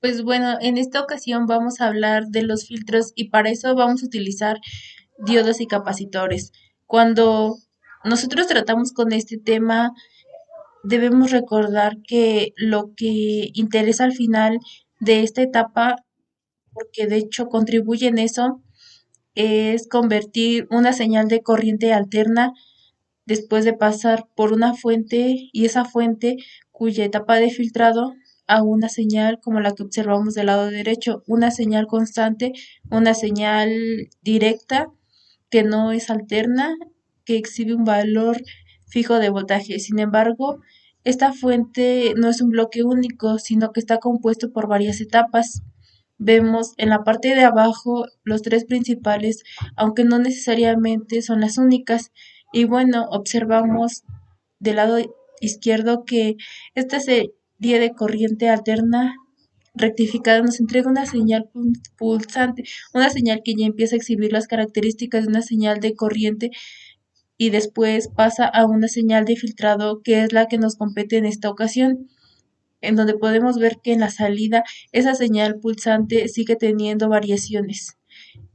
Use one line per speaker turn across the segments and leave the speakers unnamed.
Pues bueno, en esta ocasión vamos a hablar de los filtros y para eso vamos a utilizar diodos y capacitores. Cuando nosotros tratamos con este tema, debemos recordar que lo que interesa al final de esta etapa, porque de hecho contribuye en eso, es convertir una señal de corriente alterna después de pasar por una fuente y esa fuente cuya etapa de filtrado a una señal como la que observamos del lado derecho, una señal constante, una señal directa que no es alterna, que exhibe un valor fijo de voltaje. Sin embargo, esta fuente no es un bloque único, sino que está compuesto por varias etapas. Vemos en la parte de abajo los tres principales, aunque no necesariamente son las únicas. Y bueno, observamos del lado izquierdo que esta serie de corriente alterna rectificada nos entrega una señal pulsante, una señal que ya empieza a exhibir las características de una señal de corriente y después pasa a una señal de filtrado que es la que nos compete en esta ocasión, en donde podemos ver que en la salida esa señal pulsante sigue teniendo variaciones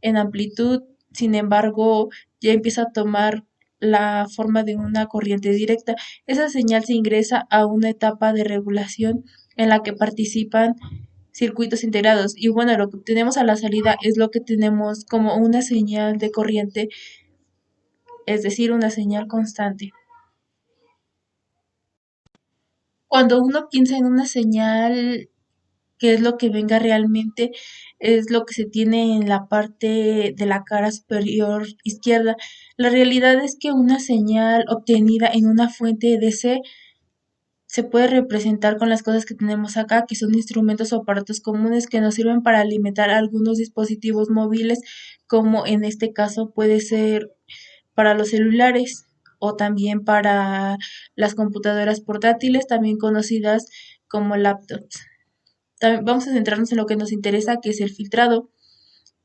en amplitud, sin embargo, ya empieza a tomar la forma de una corriente directa. Esa señal se ingresa a una etapa de regulación en la que participan circuitos integrados. Y bueno, lo que obtenemos a la salida es lo que tenemos como una señal de corriente, es decir, una señal constante. Cuando uno piensa en una señal, qué es lo que venga realmente, es lo que se tiene en la parte de la cara superior izquierda. La realidad es que una señal obtenida en una fuente DC se puede representar con las cosas que tenemos acá, que son instrumentos o aparatos comunes que nos sirven para alimentar algunos dispositivos móviles, como en este caso puede ser para los celulares o también para las computadoras portátiles, también conocidas como laptops. Vamos a centrarnos en lo que nos interesa, que es el filtrado.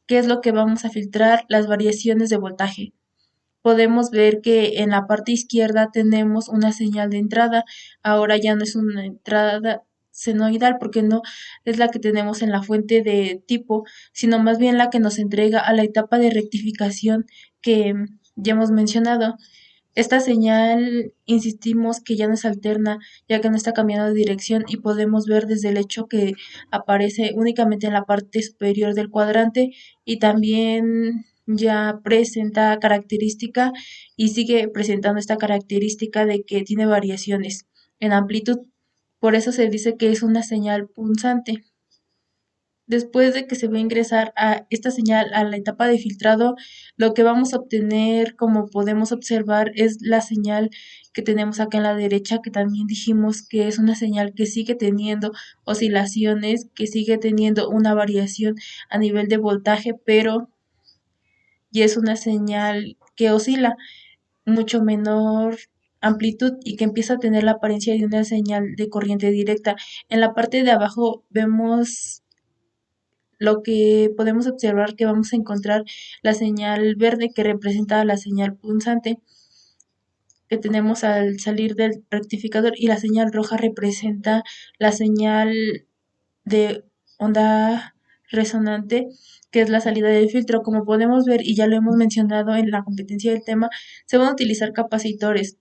¿Qué es lo que vamos a filtrar? Las variaciones de voltaje. Podemos ver que en la parte izquierda tenemos una señal de entrada. Ahora ya no es una entrada senoidal porque no es la que tenemos en la fuente de tipo, sino más bien la que nos entrega a la etapa de rectificación que ya hemos mencionado. Esta señal, insistimos que ya no es alterna, ya que no está cambiando de dirección y podemos ver desde el hecho que aparece únicamente en la parte superior del cuadrante y también ya presenta característica y sigue presentando esta característica de que tiene variaciones en amplitud. Por eso se dice que es una señal punzante. Después de que se va a ingresar a esta señal a la etapa de filtrado, lo que vamos a obtener, como podemos observar, es la señal que tenemos acá en la derecha, que también dijimos que es una señal que sigue teniendo oscilaciones, que sigue teniendo una variación a nivel de voltaje, pero ya es una señal que oscila mucho menor amplitud y que empieza a tener la apariencia de una señal de corriente directa. En la parte de abajo vemos lo que podemos observar, que vamos a encontrar la señal verde que representa la señal punzante que tenemos al salir del rectificador y la señal roja representa la señal de onda resonante, que es la salida del filtro. Como podemos ver y ya lo hemos mencionado en la competencia del tema, se van a utilizar capacitores.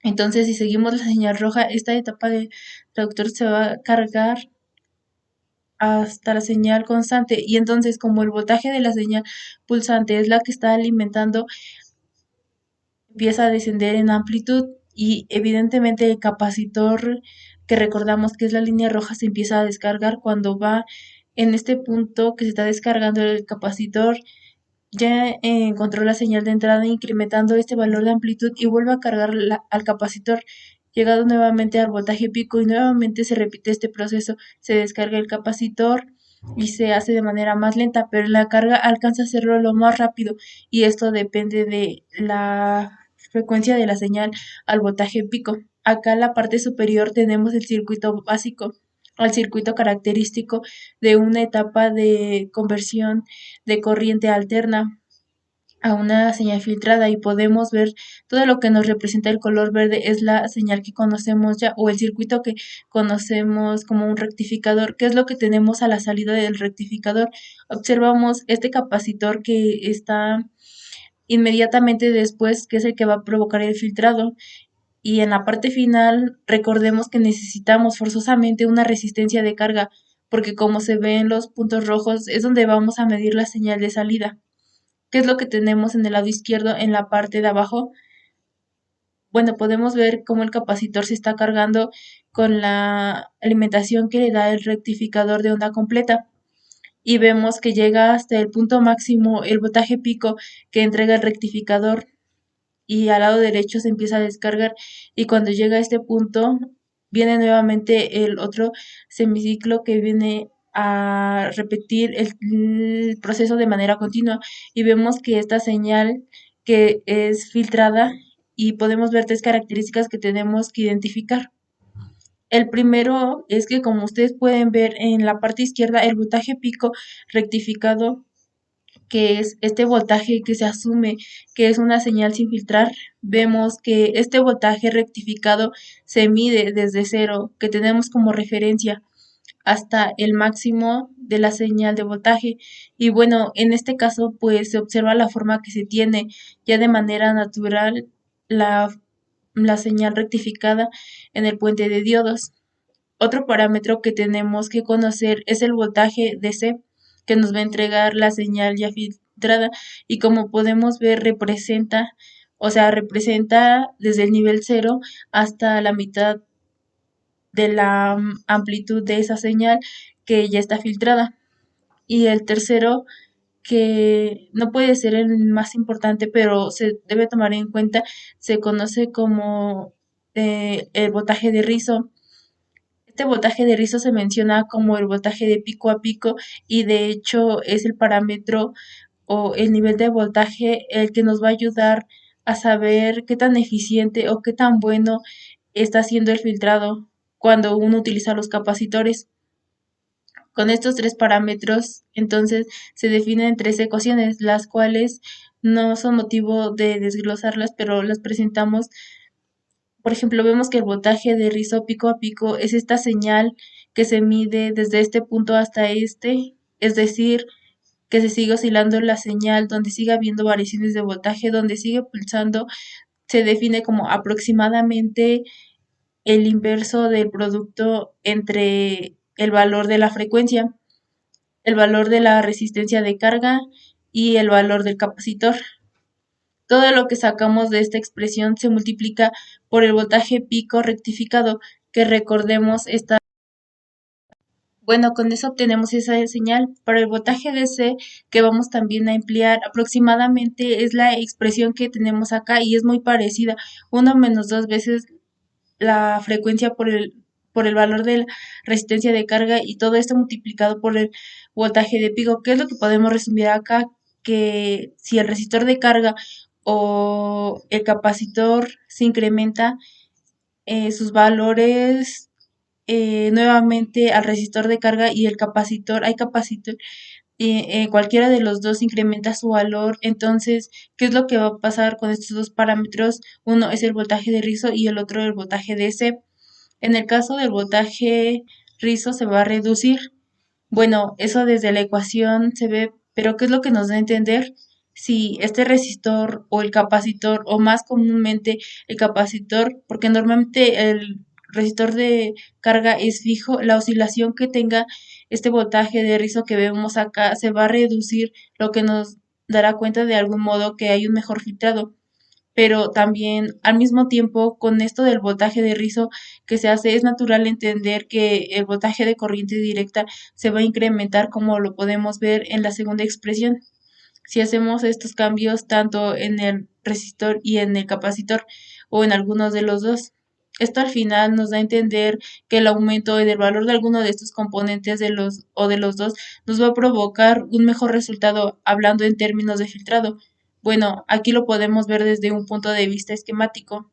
Entonces, si seguimos la señal roja, esta etapa de traductor se va a cargar hasta la señal constante y entonces como el voltaje de la señal pulsante es la que está alimentando, empieza a descender en amplitud y evidentemente el capacitor que recordamos que es la línea roja se empieza a descargar cuando va en este punto que se está descargando el capacitor. Ya encontró la señal de entrada incrementando este valor de amplitud y vuelve a cargar al capacitor, llegado nuevamente al voltaje pico y nuevamente se repite este proceso. Se descarga el capacitor y se hace de manera más lenta, pero la carga alcanza a hacerlo lo más rápido y esto depende de la frecuencia de la señal al voltaje pico. Acá en la parte superior tenemos el circuito básico, al circuito característico de una etapa de conversión de corriente alterna. a una señal filtrada y podemos ver todo lo que nos representa el color verde es la señal que conocemos ya o el circuito que conocemos como un rectificador. ¿Qué es lo que tenemos a la salida del rectificador? Observamos este capacitor que está inmediatamente después, que es el que va a provocar el filtrado. Y en la parte final, recordemos que necesitamos forzosamente una resistencia de carga, porque como se ve en los puntos rojos, es donde vamos a medir la señal de salida. ¿Qué es lo que tenemos en el lado izquierdo en la parte de abajo? Bueno, podemos ver cómo el capacitor se está cargando con la alimentación que le da el rectificador de onda completa. Y vemos que llega hasta el punto máximo el voltaje pico que entrega el rectificador y al lado derecho se empieza a descargar y cuando llega a este punto viene nuevamente el otro semiciclo que viene a repetir el proceso de manera continua y vemos que esta señal que es filtrada y podemos ver tres características que tenemos que identificar. El primero es que como ustedes pueden ver en la parte izquierda el voltaje pico rectificado que es este voltaje que se asume que es una señal sin filtrar, vemos que este voltaje rectificado se mide desde cero, que tenemos como referencia, hasta el máximo de la señal de voltaje. Y bueno, en este caso, pues se observa la forma que se tiene ya de manera natural la, la señal rectificada en el puente de diodos. Otro parámetro que tenemos que conocer es el voltaje DC, que nos va a entregar la señal ya filtrada y como podemos ver representa desde el nivel cero hasta la mitad de la amplitud de esa señal que ya está filtrada. Y el tercero, que no puede ser el más importante, pero se debe tomar en cuenta, se conoce como el voltaje de rizo. Este voltaje de rizo se menciona como el voltaje de pico a pico y de hecho es el parámetro o el nivel de voltaje el que nos va a ayudar a saber qué tan eficiente o qué tan bueno está siendo el filtrado cuando uno utiliza los capacitores. Con estos tres parámetros, entonces se definen tres ecuaciones, las cuales no son motivo de desglosarlas, pero las presentamos. Por ejemplo, vemos que el voltaje de rizo pico a pico es esta señal que se mide desde este punto hasta este, es decir, que se sigue oscilando la señal, donde sigue habiendo variaciones de voltaje, donde sigue pulsando, se define como aproximadamente el inverso del producto entre el valor de la frecuencia, el valor de la resistencia de carga y el valor del capacitor. Todo lo que sacamos de esta expresión se multiplica por el voltaje pico rectificado, que recordemos está. Bueno, con eso obtenemos esa señal. Para el voltaje DC, que vamos también a emplear, aproximadamente es la expresión que tenemos acá y es muy parecida. Uno menos dos veces la frecuencia por el valor de la resistencia de carga y todo esto multiplicado por el voltaje de pico. ¿Qué es lo que podemos resumir acá? Que si el resistor de carga o el capacitor se incrementa sus valores nuevamente al resistor de carga y el capacitor, hay capacitor, cualquiera de los dos incrementa su valor, entonces, ¿qué es lo que va a pasar con estos dos parámetros? Uno es el voltaje de rizo y el otro el voltaje de DC. En el caso del voltaje rizo se va a reducir. Bueno, eso desde la ecuación se ve, pero ¿qué es lo que nos da a entender? Si este resistor o el capacitor, o más comúnmente el capacitor, porque normalmente el resistor de carga es fijo, la oscilación que tenga este voltaje de rizo que vemos acá se va a reducir, lo que nos dará cuenta de algún modo que hay un mejor filtrado, pero también al mismo tiempo con esto del voltaje de rizo que se hace es natural entender que el voltaje de corriente directa se va a incrementar como lo podemos ver en la segunda expresión. Si hacemos estos cambios tanto en el resistor y en el capacitor o en algunos de los dos. Esto al final nos da a entender que el aumento del valor de alguno de estos componentes de los o de los dos nos va a provocar un mejor resultado hablando en términos de filtrado. Bueno, aquí lo podemos ver desde un punto de vista esquemático.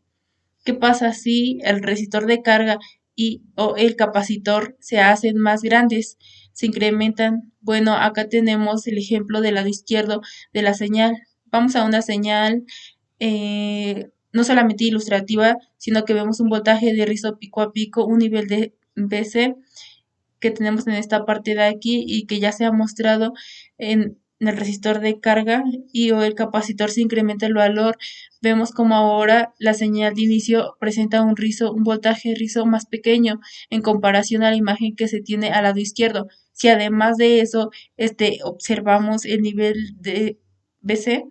¿Qué pasa si el resistor de carga y o el capacitor se hacen más grandes, se incrementan? Bueno, acá tenemos el ejemplo del lado izquierdo de la señal. Vamos a una señal no solamente ilustrativa, sino que vemos un voltaje de rizo pico a pico, un nivel de BC que tenemos en esta parte de aquí y que ya se ha mostrado en el resistor de carga y o el capacitor se incrementa el valor. Vemos como ahora la señal de inicio presenta un voltaje rizo más pequeño en comparación a la imagen que se tiene al lado izquierdo. Si además de eso, observamos el nivel de BC,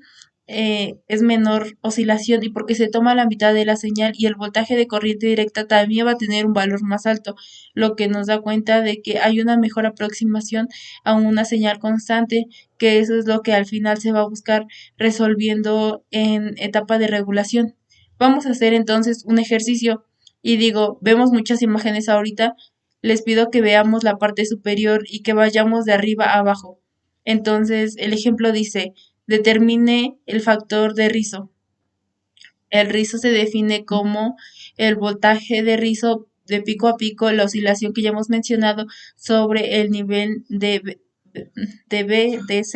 es menor oscilación y porque se toma la mitad de la señal y el voltaje de corriente directa también va a tener un valor más alto, lo que nos da cuenta de que hay una mejor aproximación a una señal constante, que eso es lo que al final se va a buscar resolviendo en etapa de regulación. Vamos a hacer entonces un ejercicio y digo, vemos muchas imágenes ahorita, les pido que veamos la parte superior y que vayamos de arriba a abajo. Entonces, el ejemplo dice, determine el factor de rizo. El rizo se define como el voltaje de rizo de pico a pico, la oscilación que ya hemos mencionado sobre el nivel de BDC.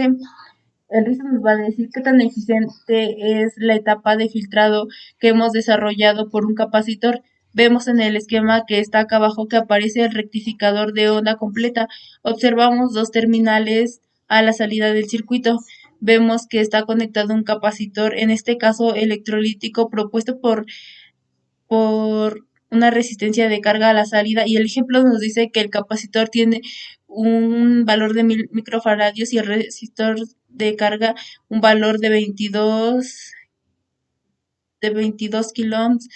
El rizo nos va a decir qué tan eficiente es la etapa de filtrado que hemos desarrollado por un capacitor. Vemos en el esquema que está acá abajo que aparece el rectificador de onda completa. Observamos dos terminales a la salida del circuito. Vemos que está conectado un capacitor, en este caso electrolítico, propuesto por una resistencia de carga a la salida y el ejemplo nos dice que el capacitor tiene un valor de 1000 microfaradios y el resistor de carga un valor de 22 kiloohms.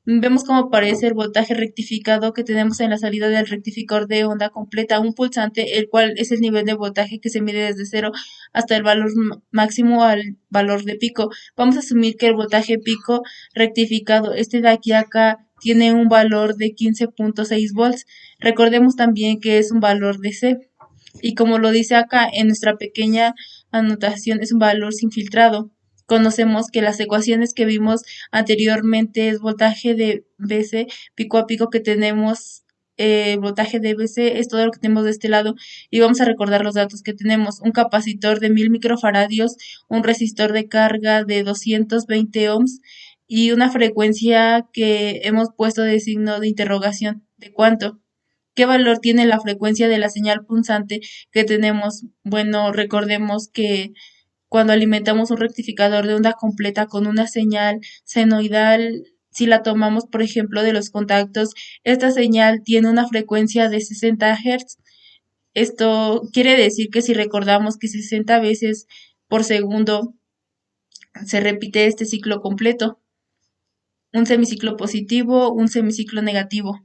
Vemos cómo aparece el voltaje rectificado que tenemos en la salida del rectificador de onda completa, un pulsante, el cual es el nivel de voltaje que se mide desde cero hasta el valor máximo al valor de pico. Vamos a asumir que el voltaje pico rectificado, este de aquí a acá, tiene un valor de 15.6 volts. Recordemos también que es un valor de C. Y como lo dice acá en nuestra pequeña anotación, es un valor sin filtrado. Conocemos que las ecuaciones que vimos anteriormente es voltaje de BC pico a pico que tenemos, voltaje de BC es todo lo que tenemos de este lado y vamos a recordar los datos que tenemos. Un capacitor de 1000 microfaradios, un resistor de carga de 220 ohms y una frecuencia que hemos puesto de signo de interrogación. ¿De cuánto? ¿Qué valor tiene la frecuencia de la señal punzante que tenemos? Bueno, recordemos que cuando alimentamos un rectificador de onda completa con una señal senoidal, si la tomamos, por ejemplo, de los contactos, esta señal tiene una frecuencia de 60 Hz. Esto quiere decir que si recordamos que 60 veces por segundo se repite este ciclo completo, un semiciclo positivo, un semiciclo negativo.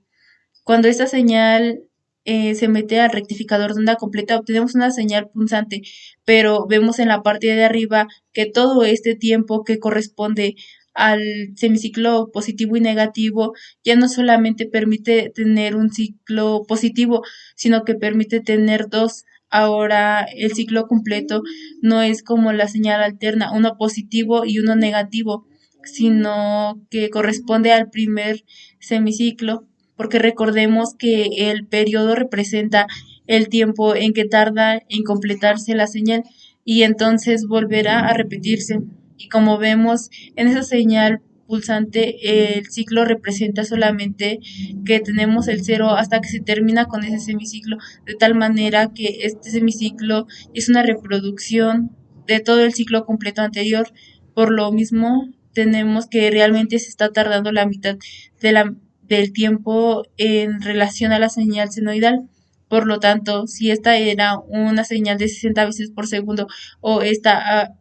Cuando esta señal se mete al rectificador de onda completa, obtenemos una señal punzante, pero vemos en la parte de arriba que todo este tiempo que corresponde al semiciclo positivo y negativo ya no solamente permite tener un ciclo positivo, sino que permite tener dos. Ahora el ciclo completo no es como la señal alterna, uno positivo y uno negativo, sino que corresponde al primer semiciclo porque recordemos que el periodo representa el tiempo en que tarda en completarse la señal y entonces volverá a repetirse. Y como vemos en esa señal pulsante, el ciclo representa solamente que tenemos el cero hasta que se termina con ese semiciclo, de tal manera que este semiciclo es una reproducción de todo el ciclo completo anterior. Por lo mismo, tenemos que realmente se está tardando la mitad de del tiempo en relación a la señal senoidal. Por lo tanto, si esta era una señal de 60 veces por segundo o esta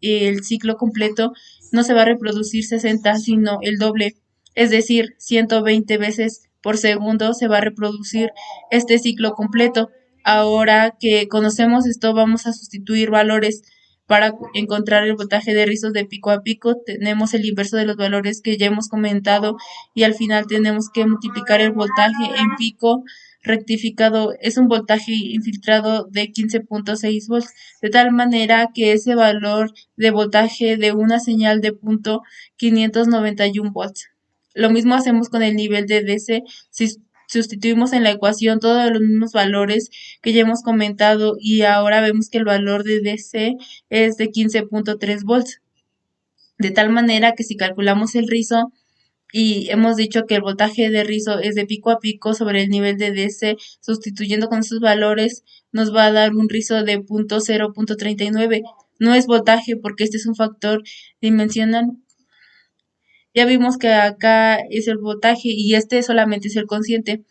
el ciclo completo no se va a reproducir 60, sino el doble, es decir, 120 veces por segundo se va a reproducir este ciclo completo. Ahora que conocemos esto, vamos a sustituir valores para encontrar el voltaje de rizos de pico a pico. Tenemos el inverso de los valores que ya hemos comentado y al final tenemos que multiplicar el voltaje en pico rectificado. Es un voltaje infiltrado de 15.6 volts, de tal manera que ese valor de voltaje de una señal de punto 591 volts. Lo mismo hacemos con el nivel de DC. Si sustituimos en la ecuación todos los mismos valores que ya hemos comentado y ahora vemos que el valor de DC es de 15.3 volts. De tal manera que si calculamos el rizo y hemos dicho que el voltaje de rizo es de pico a pico sobre el nivel de DC, sustituyendo con sus valores, nos va a dar un rizo de 0.39. No es voltaje porque este es un factor dimensional. Ya vimos que acá es el voltaje y este solamente es el consciente.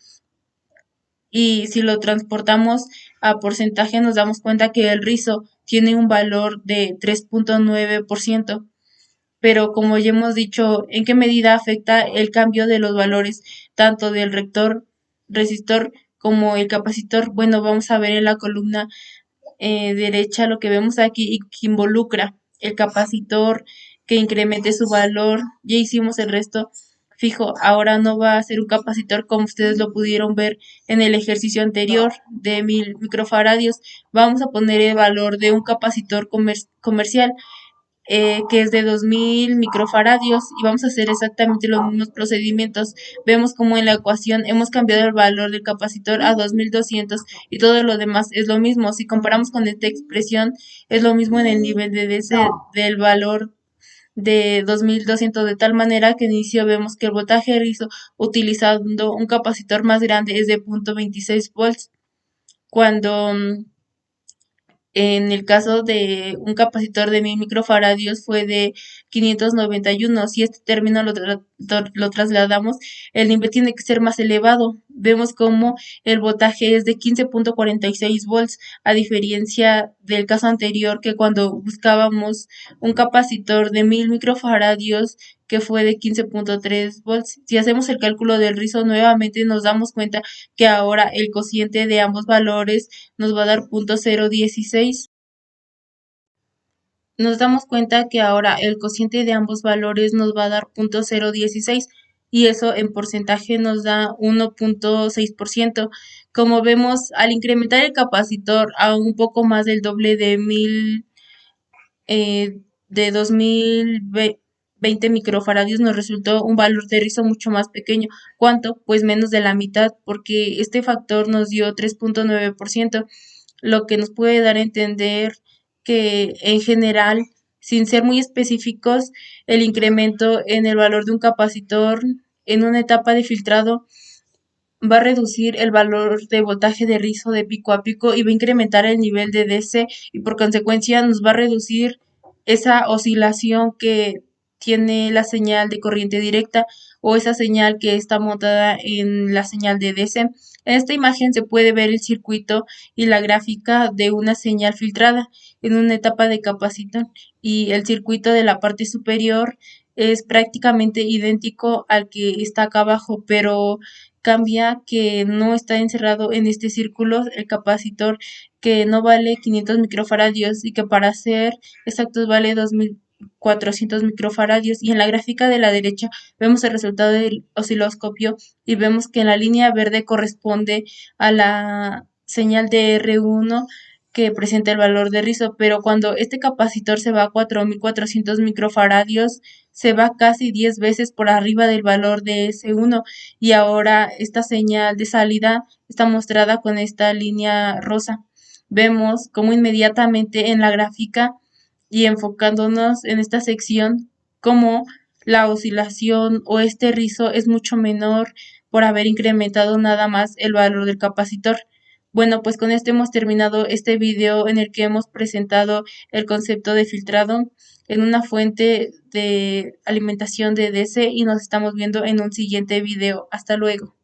Y si lo transportamos a porcentaje, nos damos cuenta que el rizo tiene un valor de 3.9%. Pero como ya hemos dicho, ¿en qué medida afecta el cambio de los valores tanto del resistor como el capacitor? Bueno, vamos a ver en la columna derecha lo que vemos aquí y que involucra el capacitor que incremente su valor. Ya hicimos el resto. Fijo, ahora no va a ser un capacitor como ustedes lo pudieron ver en el ejercicio anterior de 1000 microfaradios. Vamos a poner el valor de un capacitor comercial que es de 2000 microfaradios y vamos a hacer exactamente los mismos procedimientos. Vemos como en la ecuación hemos cambiado el valor del capacitor a 2200 y todo lo demás es lo mismo. Si comparamos con esta expresión, es lo mismo en el nivel de DC del valor de 2200 de tal manera que en inicio vemos que el voltaje rizo utilizando un capacitor más grande es de 0.26 volts cuando en el caso de un capacitor de 1000 microfaradios fue de 591. Si este término lo trasladamos, el nivel tiene que ser más elevado. Vemos como el voltaje es de 15.46 volts, a diferencia del caso anterior que cuando buscábamos un capacitor de 1000 microfaradios que fue de 15.3 volts. Si hacemos el cálculo del rizo nuevamente nos damos cuenta que ahora el cociente de ambos valores nos va a dar 0.016. Nos damos cuenta que ahora el cociente de ambos valores nos va a dar 0.016 y eso en porcentaje nos da 1.6%. Como vemos, al incrementar el capacitor a un poco más del doble de 2020 microfaradios nos resultó un valor de rizo mucho más pequeño. ¿Cuánto? Pues menos de la mitad, porque este factor nos dio 3.9%, lo que nos puede dar a entender que en general, sin ser muy específicos, el incremento en el valor de un capacitor en una etapa de filtrado va a reducir el valor de voltaje de rizo de pico a pico y va a incrementar el nivel de DC y por consecuencia nos va a reducir esa oscilación que tiene la señal de corriente directa o esa señal que está montada en la señal de DC. En esta imagen se puede ver el circuito y la gráfica de una señal filtrada en una etapa de capacitor y el circuito de la parte superior es prácticamente idéntico al que está acá abajo, pero cambia que no está encerrado en este círculo el capacitor que no vale 500 microfaradios y que para ser exactos vale 2400 microfaradios y en la gráfica de la derecha vemos el resultado del osciloscopio y vemos que en la línea verde corresponde a la señal de R1 que presenta el valor de rizo, pero cuando este capacitor se va a 4400 microfaradios, se va casi 10 veces por arriba del valor de S1 y ahora esta señal de salida está mostrada con esta línea rosa. Vemos cómo inmediatamente en la gráfica y enfocándonos en esta sección, cómo la oscilación o este rizo es mucho menor por haber incrementado nada más el valor del capacitor. Bueno, pues con esto hemos terminado este video en el que hemos presentado el concepto de filtrado en una fuente de alimentación de DC y nos estamos viendo en un siguiente video. Hasta luego.